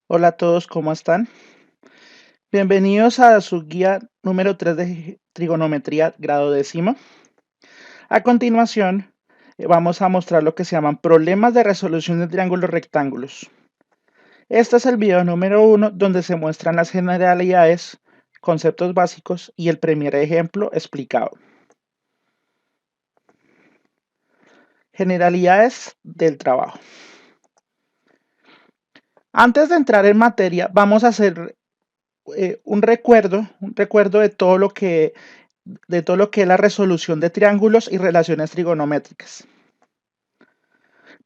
Hola a todos, ¿cómo están? Bienvenidos a su guía número 3 de trigonometría grado décimo. A continuación, vamos a mostrar lo que se llaman problemas de resolución de triángulos rectángulos. Este es el video número 1 donde se muestran las generalidades, conceptos básicos y el primer ejemplo explicado. Generalidades del trabajo. Antes de entrar en materia, vamos a hacer un recuerdo de todo lo que es la resolución de triángulos y relaciones trigonométricas.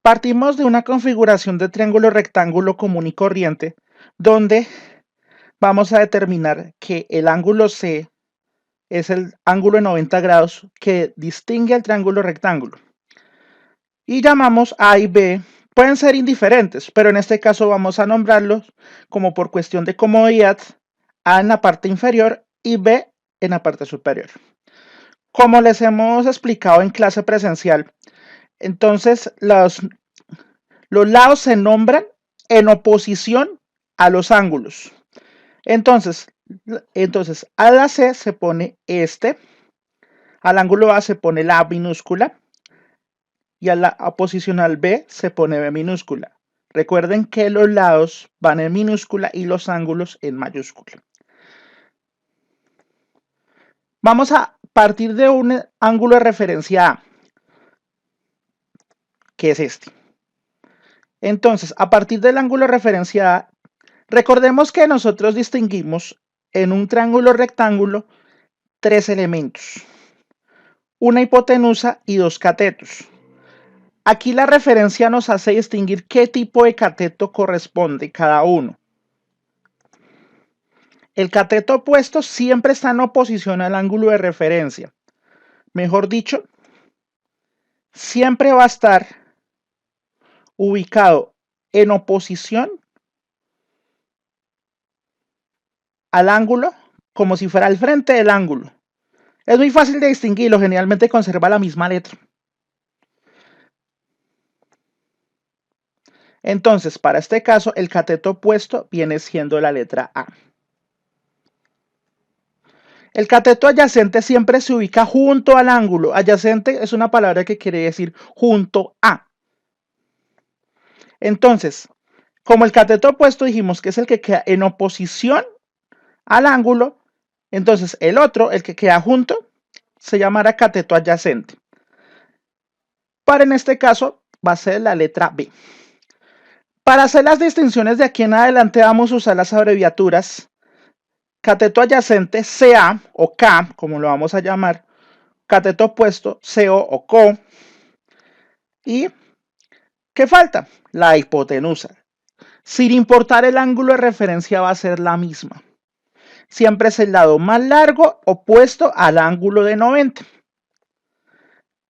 Partimos de una configuración de triángulo rectángulo común y corriente, donde vamos a determinar que el ángulo C es el ángulo de 90 grados que distingue al triángulo rectángulo. Y llamamos A y B, pueden ser indiferentes, pero en este caso vamos a nombrarlos como por cuestión de comodidad, A en la parte inferior y B en la parte superior. Como les hemos explicado en clase presencial, entonces los lados se nombran en oposición a los ángulos. Entonces, a la C se pone este, al ángulo A se pone la A minúscula y a la oposición al B se pone B minúscula. Recuerden que los lados van en minúscula y los ángulos en mayúscula. Vamos a partir de un ángulo de referencia A, que es este. Entonces, a partir del ángulo de referencia A, recordemos que nosotros distinguimos en un triángulo rectángulo tres elementos, una hipotenusa y dos catetos. Aquí la referencia nos hace distinguir qué tipo de cateto corresponde cada uno. El cateto opuesto siempre está en oposición al ángulo de referencia. Mejor dicho, siempre va a estar ubicado en oposición al ángulo como si fuera al frente del ángulo. Es muy fácil de distinguirlo, generalmente conserva la misma letra. Entonces, para este caso, el cateto opuesto viene siendo la letra A. El cateto adyacente siempre se ubica junto al ángulo. Adyacente es una palabra que quiere decir junto a. Entonces, como el cateto opuesto dijimos que es el que queda en oposición al ángulo, entonces el otro, el que queda junto, se llamará cateto adyacente. Para en este caso va a ser la letra B. Para hacer las distinciones de aquí en adelante vamos a usar las abreviaturas cateto adyacente CA o K, como lo vamos a llamar, cateto opuesto CO o CO. ¿Y qué falta? La hipotenusa. Sin importar el ángulo de referencia va a ser la misma. Siempre es el lado más largo opuesto al ángulo de 90.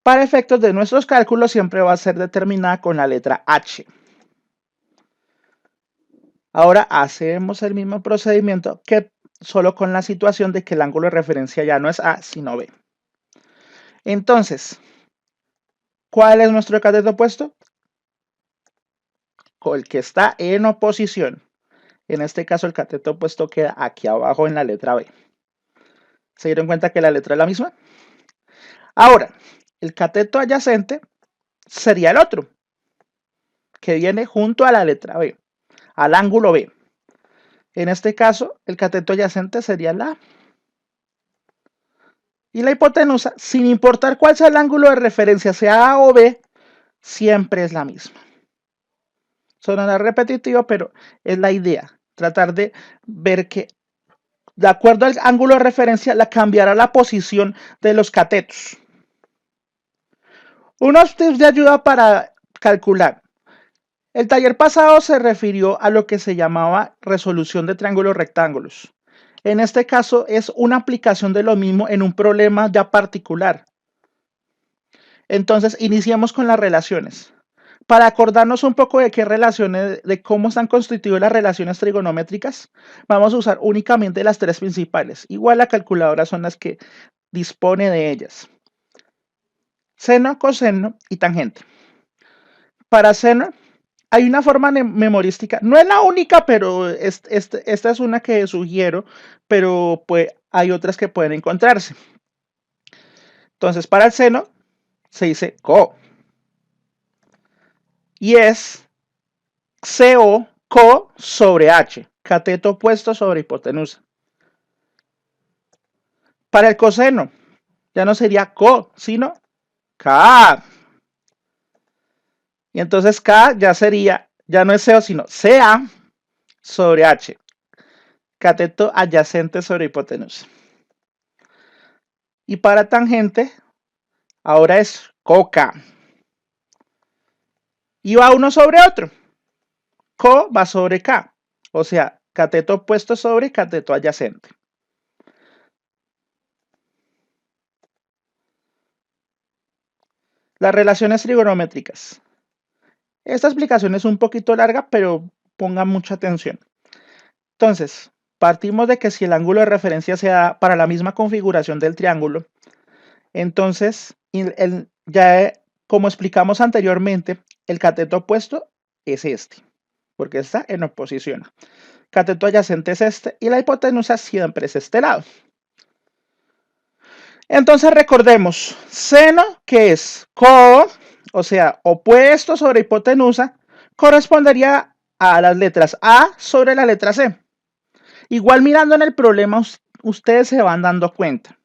Para efectos de nuestros cálculos siempre va a ser determinada con la letra H. Ahora hacemos el mismo procedimiento que solo con la situación de que el ángulo de referencia ya no es A, sino B. Entonces, ¿cuál es nuestro cateto opuesto? Con el que está en oposición. En este caso, el cateto opuesto queda aquí abajo en la letra B. ¿Se dieron cuenta que la letra es la misma? Ahora, el cateto adyacente sería el otro, que viene junto a la letra B, al ángulo B. En este caso, el cateto adyacente sería la A. Y la hipotenusa, sin importar cuál sea el ángulo de referencia, sea A o B, siempre es la misma. Sonará repetitivo, pero es la idea. Tratar de ver que, de acuerdo al ángulo de referencia, la cambiará la posición de los catetos. Unos tips de ayuda para calcular. El taller pasado se refirió a lo que se llamaba resolución de triángulos rectángulos. En este caso es una aplicación de lo mismo en un problema ya particular. Entonces, iniciemos con las relaciones. Para acordarnos un poco de qué relaciones, de cómo están constituidas las relaciones trigonométricas, vamos a usar únicamente las tres principales. Igual la calculadora son las que dispone de ellas. Seno, coseno y tangente. Para seno, hay una forma memorística, no es la única, pero esta es una que sugiero, pero pues hay otras que pueden encontrarse. Entonces, para el seno se dice co. Y es CO sobre H, cateto opuesto sobre hipotenusa. Para el coseno, ya no sería co, sino K. Y entonces K ya sería, ya no es CO, sino CA sobre H, cateto adyacente sobre hipotenusa. Y para tangente, ahora es coca. Y va uno sobre otro. Co va sobre K. O sea, cateto opuesto sobre cateto adyacente. Las relaciones trigonométricas. Esta explicación es un poquito larga, pero pongan mucha atención. Entonces, partimos de que si el ángulo de referencia se da para la misma configuración del triángulo, entonces, ya como explicamos anteriormente, el cateto opuesto es este, porque está en oposición. Cateto adyacente es este y la hipotenusa siempre es este lado. Entonces recordemos, seno, que es co, o sea, opuesto sobre hipotenusa, correspondería a las letras A sobre la letra C. Igual mirando en el problema, ustedes se van dando cuenta.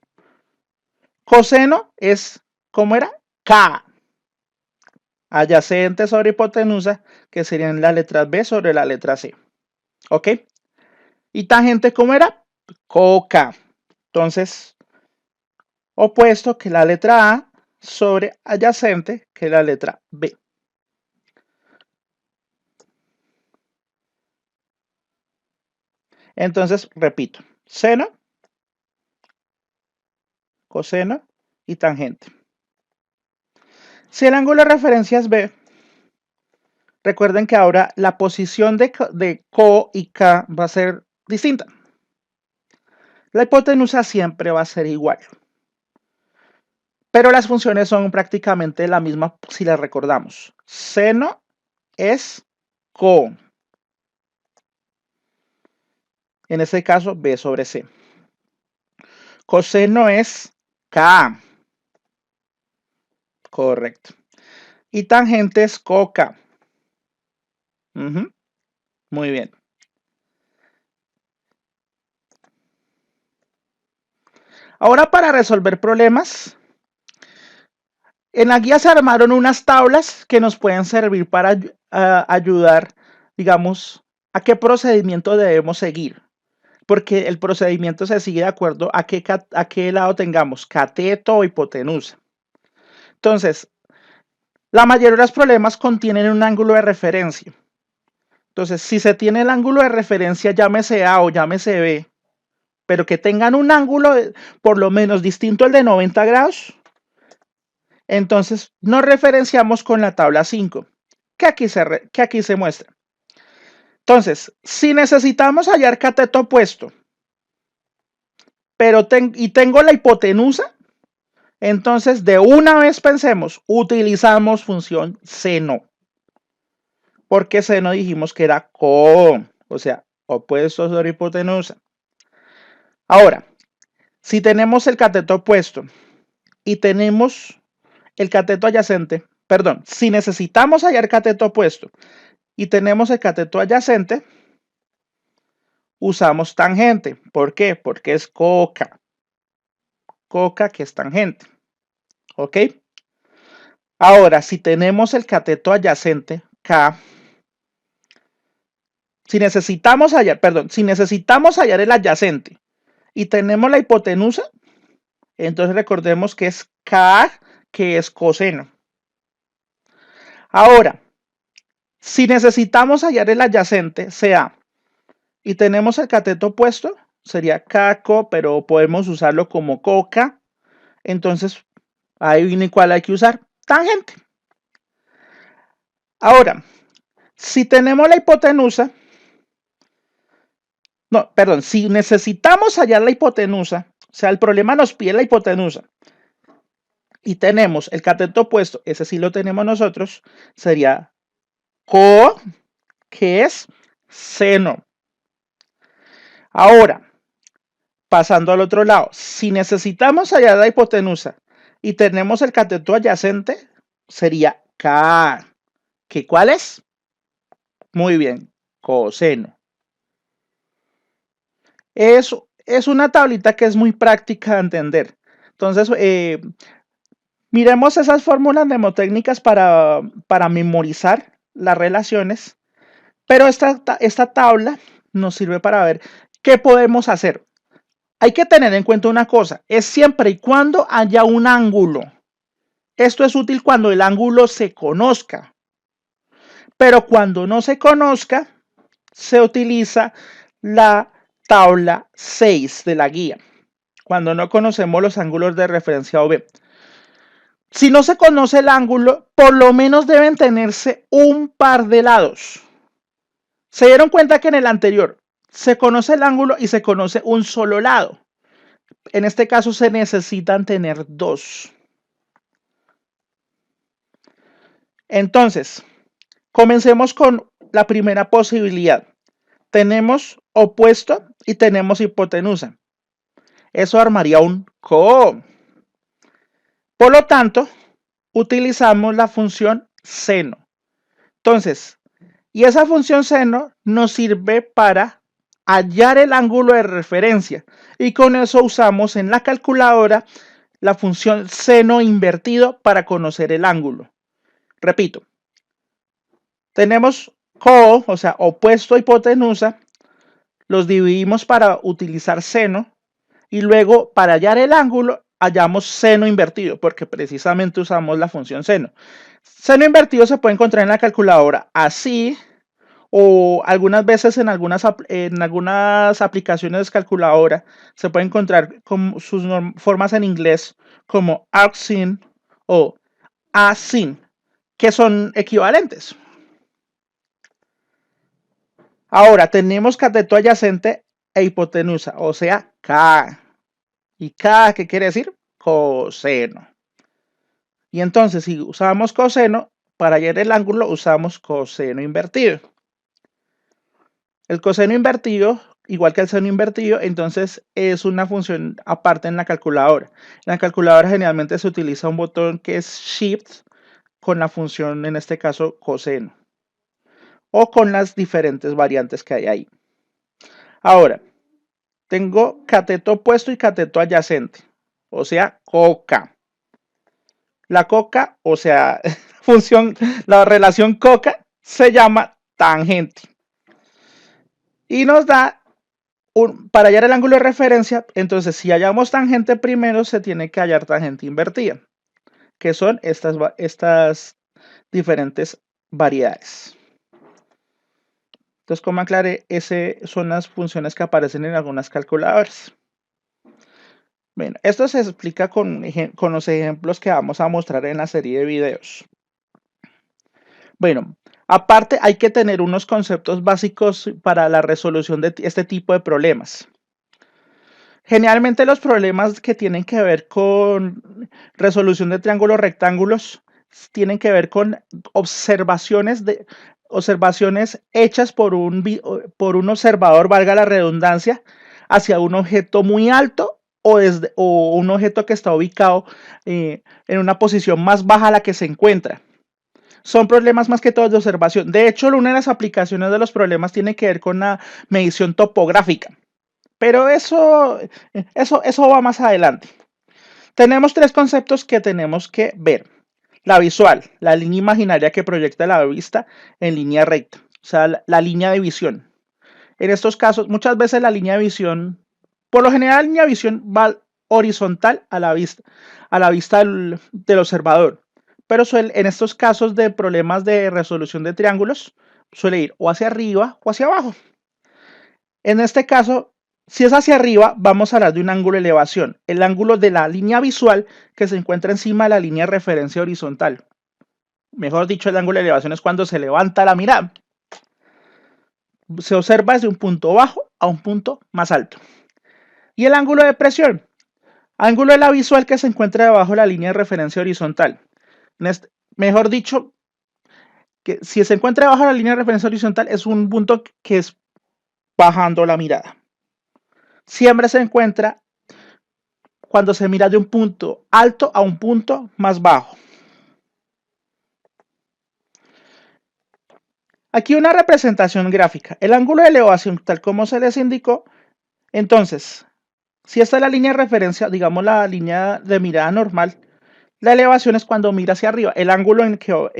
Coseno es, ¿cómo era? K. Adyacente sobre hipotenusa, que serían las letras B sobre la letra C. ¿Ok? Y tangente, ¿cómo era? Coca. Entonces, opuesto, que la letra A, sobre adyacente, que la letra B. Entonces, repito, seno, coseno y tangente. Si el ángulo de referencia es B, recuerden que ahora la posición de co y K va a ser distinta. La hipotenusa siempre va a ser igual. Pero las funciones son prácticamente la misma si las recordamos. Seno es co. En este caso, B sobre C. Coseno es K. Correcto. Y tangente es coca. Muy bien. Ahora para resolver problemas, en la guía se armaron unas tablas que nos pueden servir para ayudar, digamos, a qué procedimiento debemos seguir. Porque el procedimiento se sigue de acuerdo a qué lado tengamos, cateto o hipotenusa. Entonces, la mayoría de los problemas contienen un ángulo de referencia. Entonces, si se tiene el ángulo de referencia, llámese A o llámese B, pero que tengan un ángulo por lo menos distinto al de 90 grados, entonces nos referenciamos con la tabla 5, que aquí se muestra. Entonces, si necesitamos hallar cateto opuesto, pero tengo la hipotenusa, entonces de una vez pensemos, utilizamos función seno. Porque seno dijimos que era co, o sea, opuesto sobre hipotenusa. Ahora, si tenemos el cateto opuesto y tenemos el cateto adyacente, perdón, si necesitamos hallar cateto opuesto y tenemos el cateto adyacente, usamos tangente. ¿Por qué? Porque es coca. Coca que es tangente. ¿Ok? Ahora, si tenemos el cateto adyacente, K, si necesitamos hallar el adyacente y tenemos la hipotenusa, entonces recordemos que es K, que es coseno. Ahora, si necesitamos hallar el adyacente, sea, y tenemos el cateto opuesto, sería caco, pero podemos usarlo como coca. Entonces, ahí viene cuál hay que usar, tangente. Ahora, si tenemos la hipotenusa, no, perdón, si necesitamos hallar la hipotenusa, o sea, el problema nos pide la hipotenusa, y tenemos el cateto opuesto, ese sí lo tenemos nosotros, sería Co, que es seno. Ahora, pasando al otro lado, si necesitamos hallar la hipotenusa y tenemos el cateto adyacente, sería K. ¿Que cuál es? Muy bien, coseno. Es una tablita que es muy práctica de entender. Entonces, miremos esas fórmulas mnemotécnicas para memorizar las relaciones, pero esta tabla nos sirve para ver qué podemos hacer. Hay que tener en cuenta una cosa, es siempre y cuando haya un ángulo. Esto es útil cuando el ángulo se conozca, pero cuando no se conozca, se utiliza la tabla 6 de la guía, cuando no conocemos los ángulos de referencia OB. Si no se conoce el ángulo, por lo menos deben tenerse un par de lados. Se dieron cuenta que en el anterior se conoce el ángulo y se conoce un solo lado. En este caso se necesitan tener dos. Entonces, comencemos con la primera posibilidad. Tenemos opuesto y tenemos hipotenusa. Eso armaría un co. Por lo tanto, utilizamos la función seno. Entonces, y esa función seno nos sirve para hallar el ángulo de referencia. Y con eso usamos en la calculadora la función seno invertido para conocer el ángulo. Repito, tenemos co, o sea, opuesto a hipotenusa, los dividimos para utilizar seno y luego para hallar el ángulo hallamos seno invertido porque precisamente usamos la función seno. Seno invertido se puede encontrar en la calculadora así o algunas veces en algunas aplicaciones de calculadora se puede encontrar con sus formas en inglés como arcsin o asin, que son equivalentes. Ahora tenemos cateto adyacente e hipotenusa, o sea, K. ¿Y K qué quiere decir? Coseno. Y entonces, si usamos coseno, para hallar el ángulo usamos coseno invertido. El coseno invertido, igual que el seno invertido, entonces es una función aparte en la calculadora. En la calculadora generalmente se utiliza un botón que es Shift con la función, en este caso, coseno. O con las diferentes variantes que hay ahí. Ahora, tengo cateto opuesto y cateto adyacente, o sea, coca. La coca, o sea, la relación coca se llama tangente. Y nos da, para hallar el ángulo de referencia, entonces si hallamos tangente primero, se tiene que hallar tangente invertida, que son estas diferentes variedades. Entonces, como aclaré, esas son las funciones que aparecen en algunas calculadoras. Bueno, esto se explica con los ejemplos que vamos a mostrar en la serie de videos. Bueno, aparte hay que tener unos conceptos básicos para la resolución de este tipo de problemas. Generalmente los problemas que tienen que ver con resolución de triángulos rectángulos tienen que ver con observaciones hechas por un observador, valga la redundancia, hacia un objeto muy alto o un objeto que está ubicado en una posición más baja a la que se encuentra. Son problemas más que todo de observación. De hecho, una de las aplicaciones de los problemas tiene que ver con la medición topográfica. Pero eso va más adelante. Tenemos tres conceptos que tenemos que ver. La visual, la línea imaginaria que proyecta la vista en línea recta, o sea, la línea de visión. En estos casos, muchas veces la línea de visión, por lo general la línea de visión va horizontal a la vista del observador. Pero en estos casos de problemas de resolución de triángulos, suele ir o hacia arriba o hacia abajo. En este caso, si es hacia arriba, vamos a hablar de un ángulo de elevación, el ángulo de la línea visual que se encuentra encima de la línea de referencia horizontal. Mejor dicho, el ángulo de elevación es cuando se levanta la mirada. Se observa desde un punto bajo a un punto más alto. Y el ángulo de presión, ángulo de la visual que se encuentra debajo de la línea de referencia horizontal. Mejor dicho, que si se encuentra debajo de la línea de referencia horizontal es un punto que es bajando la mirada. Siempre se encuentra cuando se mira de un punto alto a un punto más bajo. Aquí una representación gráfica. El ángulo de elevación, tal como se les indicó, entonces, si esta es la línea de referencia, digamos la línea de mirada normal, la elevación es cuando mira hacia arriba, el ángulo en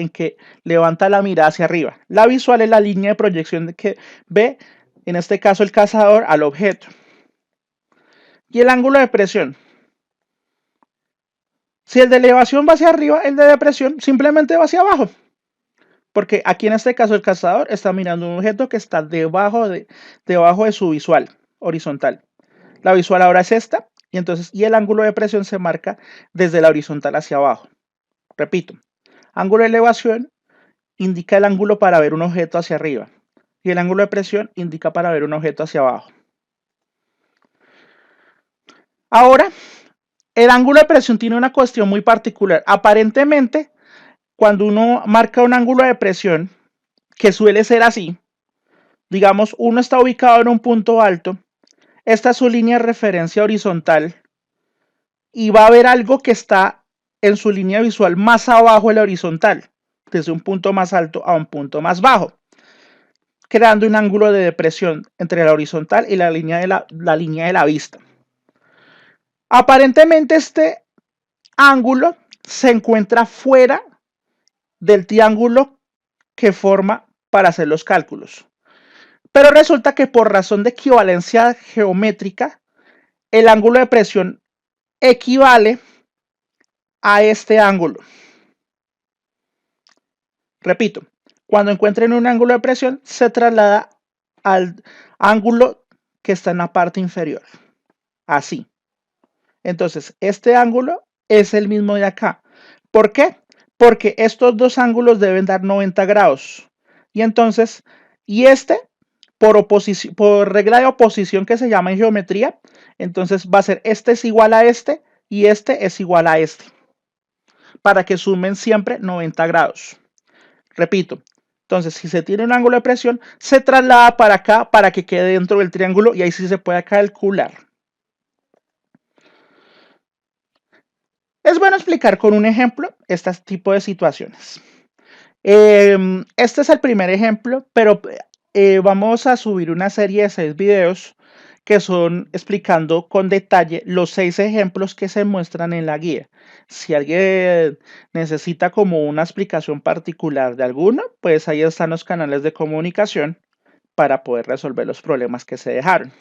que levanta la mirada hacia arriba. La visual es la línea de proyección que ve, en este caso, el cazador al objeto. Y el ángulo de presión. Si el de elevación va hacia arriba, el de depresión simplemente va hacia abajo. Porque aquí en este caso el cazador está mirando un objeto que está debajo de su visual horizontal. La visual ahora es esta, y el ángulo de presión se marca desde la horizontal hacia abajo. Repito, ángulo de elevación indica el ángulo para ver un objeto hacia arriba y el ángulo de presión indica para ver un objeto hacia abajo. Ahora, el ángulo de presión tiene una cuestión muy particular. Aparentemente, cuando uno marca un ángulo de presión, que suele ser así, digamos, uno está ubicado en un punto alto, esta es su línea de referencia horizontal y va a haber algo que está en su línea visual más abajo de la horizontal, desde un punto más alto a un punto más bajo, creando un ángulo de depresión entre la horizontal y la línea de la vista. Aparentemente este ángulo se encuentra fuera del triángulo que forma para hacer los cálculos. Pero resulta que por razón de equivalencia geométrica, el ángulo de presión equivale a este ángulo. Repito, cuando encuentren un ángulo de presión, se traslada al ángulo que está en la parte inferior. Así. Entonces, este ángulo es el mismo de acá. ¿Por qué? Porque estos dos ángulos deben dar 90 grados. Y entonces, por regla de oposición que se llama en geometría, entonces va a ser este es igual a este y este es igual a este. Para que sumen siempre 90 grados. Repito, entonces si se tiene un ángulo de presión, se traslada para acá para que quede dentro del triángulo y ahí sí se puede calcular. Es bueno explicar con un ejemplo este tipo de situaciones. Este es el primer ejemplo, pero vamos a subir una serie de 6 videos que son explicando con detalle los 6 ejemplos que se muestran en la guía. Si alguien necesita como una explicación particular de alguno, pues ahí están los canales de comunicación para poder resolver los problemas que se dejaron.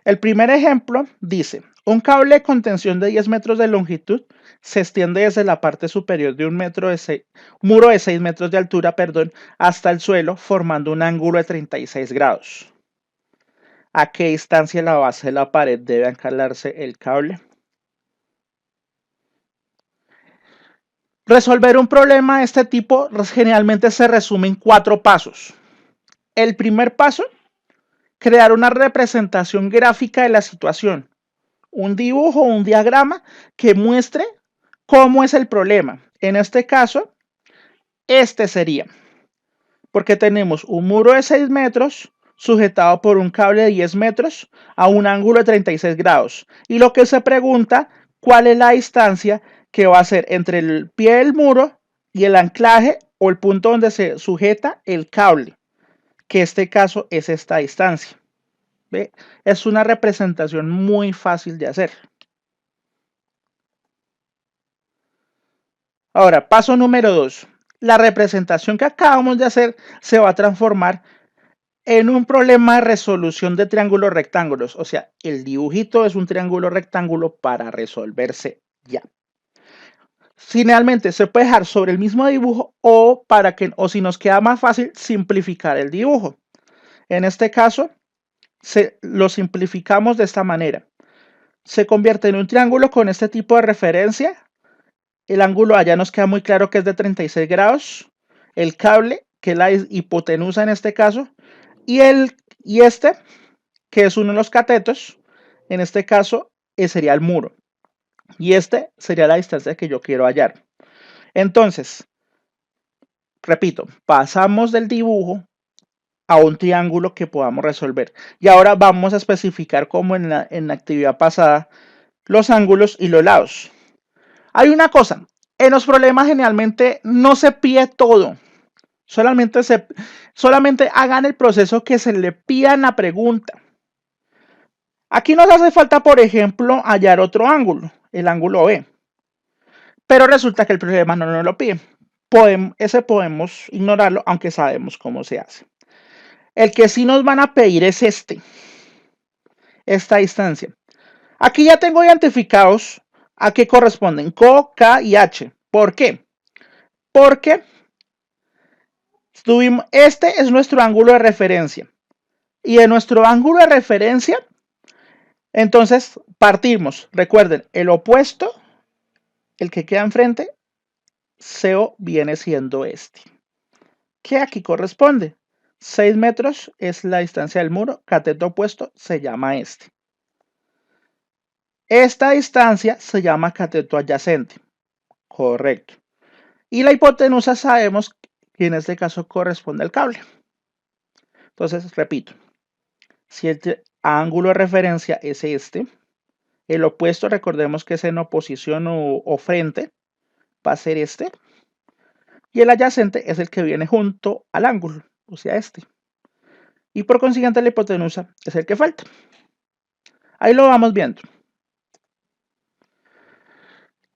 El primer ejemplo dice, un cable de contención de 10 metros de longitud se extiende desde la parte superior de un muro de 6 metros de altura, hasta el suelo, formando un ángulo de 36 grados. ¿A qué distancia de la base de la pared debe encalarse el cable? Resolver un problema de este tipo generalmente se resume en 4 pasos. El primer paso, crear una representación gráfica de la situación. Un dibujo o un diagrama que muestre cómo es el problema. En este caso, este sería, porque tenemos un muro de 6 metros sujetado por un cable de 10 metros a un ángulo de 36 grados. Y lo que se pregunta, ¿cuál es la distancia que va a ser entre el pie del muro y el anclaje o el punto donde se sujeta el cable? Que en este caso es esta distancia. ¿Ve? Es una representación muy fácil de hacer. Ahora, paso número 2. La representación que acabamos de hacer se va a transformar en un problema de resolución de triángulos rectángulos. O sea, el dibujito es un triángulo rectángulo para resolverse ya. Finalmente, se puede dejar sobre el mismo dibujo o si nos queda más fácil, simplificar el dibujo. En este caso, lo simplificamos de esta manera. Se convierte en un triángulo con este tipo de referencia. El ángulo allá nos queda muy claro que es de 36 grados. El cable, que es la hipotenusa en este caso. Y este, que es uno de los catetos, en este caso sería el muro. Y este sería la distancia que yo quiero hallar. Entonces, repito, pasamos del dibujo a un triángulo que podamos resolver. Y ahora vamos a especificar como en la actividad pasada los ángulos y los lados. Hay una cosa, en los problemas generalmente no se pide todo. Solamente hagan el proceso que se le pida en la pregunta. Aquí nos hace falta, por ejemplo, hallar otro ángulo, el ángulo B. Pero resulta que el problema no nos lo pide. Ese podemos ignorarlo, aunque sabemos cómo se hace. El que sí nos van a pedir es esta distancia. Aquí ya tengo identificados a qué corresponden, CO, K y H. ¿Por qué? Porque este es nuestro ángulo de referencia. Y de nuestro ángulo de referencia, entonces partimos. Recuerden, el opuesto, el que queda enfrente, CO viene siendo este. ¿Qué aquí corresponde? 6 metros es la distancia del muro, cateto opuesto se llama este. Esta distancia se llama cateto adyacente. Correcto. Y la hipotenusa sabemos que en este caso corresponde al cable. Entonces, repito, si el ángulo de referencia es este, el opuesto, recordemos que es en oposición o frente, va a ser este. Y el adyacente es el que viene junto al ángulo, o sea, este. Y por consiguiente la hipotenusa es el que falta. Ahí lo vamos viendo.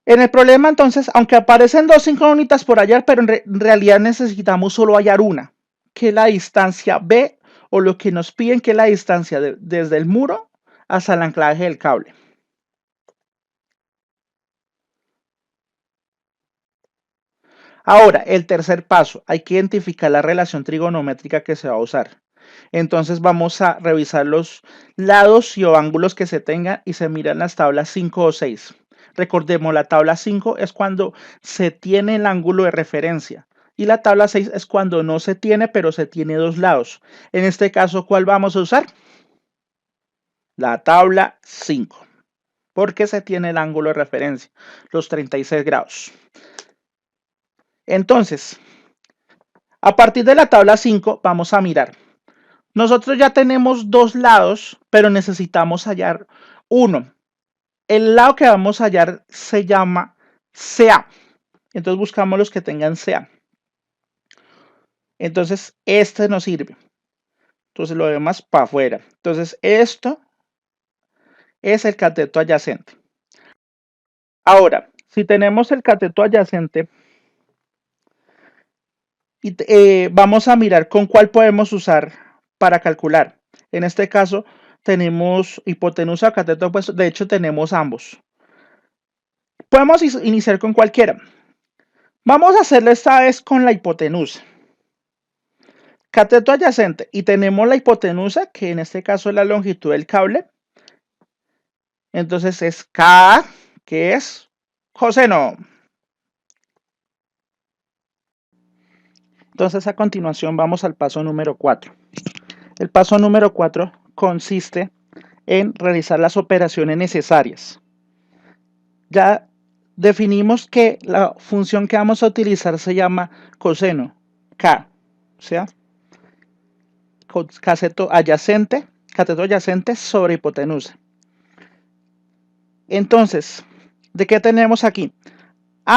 En el problema entonces, aunque aparecen dos incógnitas por hallar, pero en realidad necesitamos solo hallar una, que es la distancia B, o lo que nos piden que es la distancia desde el muro hasta el anclaje del cable. Ahora, el tercer paso, hay que identificar la relación trigonométrica que se va a usar. Entonces vamos a revisar los lados y o ángulos que se tengan y se miran las tablas 5 o 6. Recordemos, la tabla 5 es cuando se tiene el ángulo de referencia y la tabla 6 es cuando no se tiene, pero se tiene dos lados. En este caso, ¿cuál vamos a usar? La tabla 5, porque se tiene el ángulo de referencia, los 36 grados. Entonces, a partir de la tabla 5 vamos a mirar. Nosotros ya tenemos dos lados, pero necesitamos hallar uno. El lado que vamos a hallar se llama CA. Entonces buscamos los que tengan CA. Entonces este nos sirve. Entonces lo demás para afuera. Entonces esto es el cateto adyacente. Ahora, si tenemos el cateto adyacente, vamos a mirar con cuál podemos usar para calcular. En este caso tenemos hipotenusa, cateto opuesto. De hecho tenemos ambos. Podemos iniciar con cualquiera. Vamos a hacerlo esta vez con la hipotenusa. Cateto adyacente y tenemos la hipotenusa, que en este caso es la longitud del cable. Entonces es K, que es coseno. Entonces a continuación vamos al paso número 4. El paso número 4 consiste en realizar las operaciones necesarias. Ya definimos que la función que vamos a utilizar se llama coseno, K, o sea, cateto adyacente sobre hipotenusa. Entonces, ¿de qué tenemos aquí?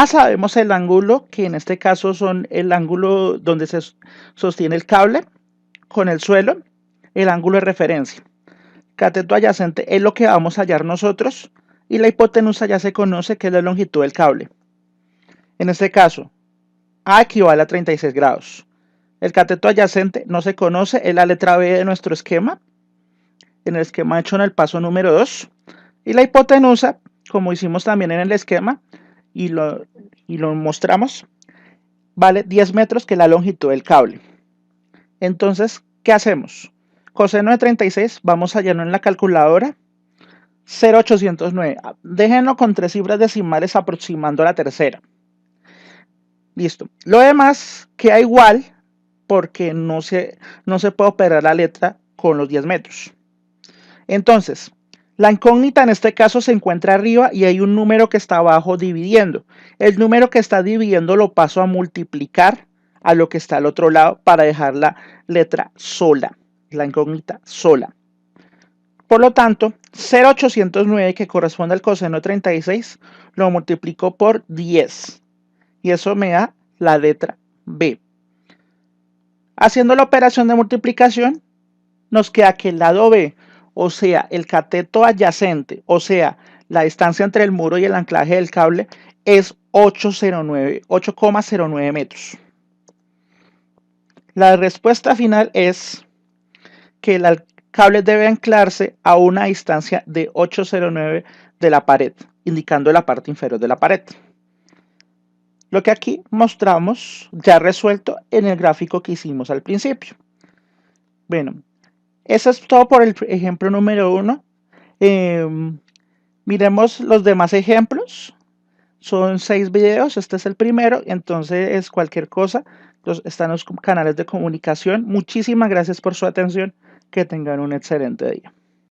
Sabemos el ángulo, que en este caso son el ángulo donde se sostiene el cable con el suelo, el ángulo de referencia. Cateto adyacente es lo que vamos a hallar nosotros y la hipotenusa ya se conoce, que es la longitud del cable. En este caso, A equivale a 36 grados. El cateto adyacente no se conoce, es la letra B de nuestro esquema, en el esquema hecho en el paso número 2. Y la hipotenusa, como hicimos también en el esquema y lo mostramos, vale 10 metros, que es la longitud del cable. Entonces, ¿qué hacemos? Coseno de 36, vamos a hallarlo en la calculadora. 0,809. Déjenlo con 3 cifras decimales aproximando a la tercera. Listo. Lo demás queda igual porque no se puede operar la letra con los 10 metros. Entonces, la incógnita en este caso se encuentra arriba y hay un número que está abajo dividiendo. El número que está dividiendo lo paso a multiplicar a lo que está al otro lado para dejar la letra sola, la incógnita sola. Por lo tanto, 0,809, que corresponde al coseno de 36, lo multiplico por 10 y eso me da la letra B. Haciendo la operación de multiplicación, nos queda que el lado B, o sea, el cateto adyacente, o sea, la distancia entre el muro y el anclaje del cable, es 8,09 metros. La respuesta final es que el cable debe anclarse a una distancia de 8,09 de la pared, indicando la parte inferior de la pared. Lo que aquí mostramos ya resuelto en el gráfico que hicimos al principio. Bueno, eso es todo por el ejemplo número 1. Miremos los demás ejemplos. Son 6 videos, este es el primero, entonces cualquier cosa, están los canales de comunicación. Muchísimas gracias por su atención, que tengan un excelente día.